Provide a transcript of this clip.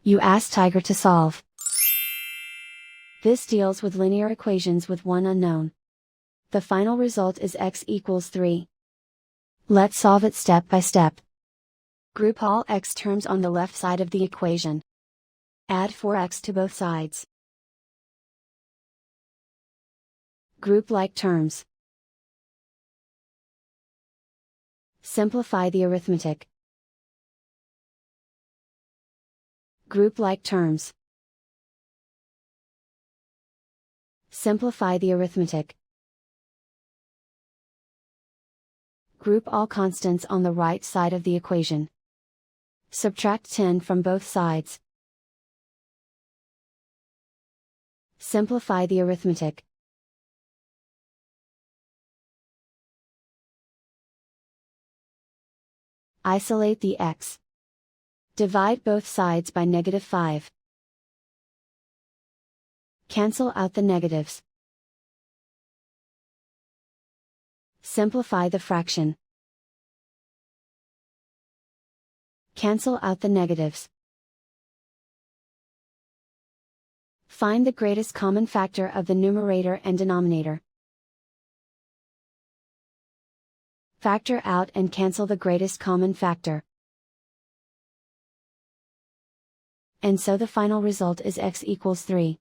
You ask Tiger to solve. This deals with linear equations with one unknown. The final result is x equals 3. Let's solve it step by step. Group all x terms on the left side of the equation. Add 4x to both sides. Group like terms. Simplify the arithmetic. Group like terms. Simplify the arithmetic. Group all constants on the right side of the equation. Subtract 10 from both sides. Simplify the arithmetic. Isolate the x. Divide both sides by -5. Cancel out the negatives. Simplify the fraction. Cancel out the negatives. Find the greatest common factor of the numerator and denominator. Factor out and cancel the greatest common factor. And so the final result is x equals 3.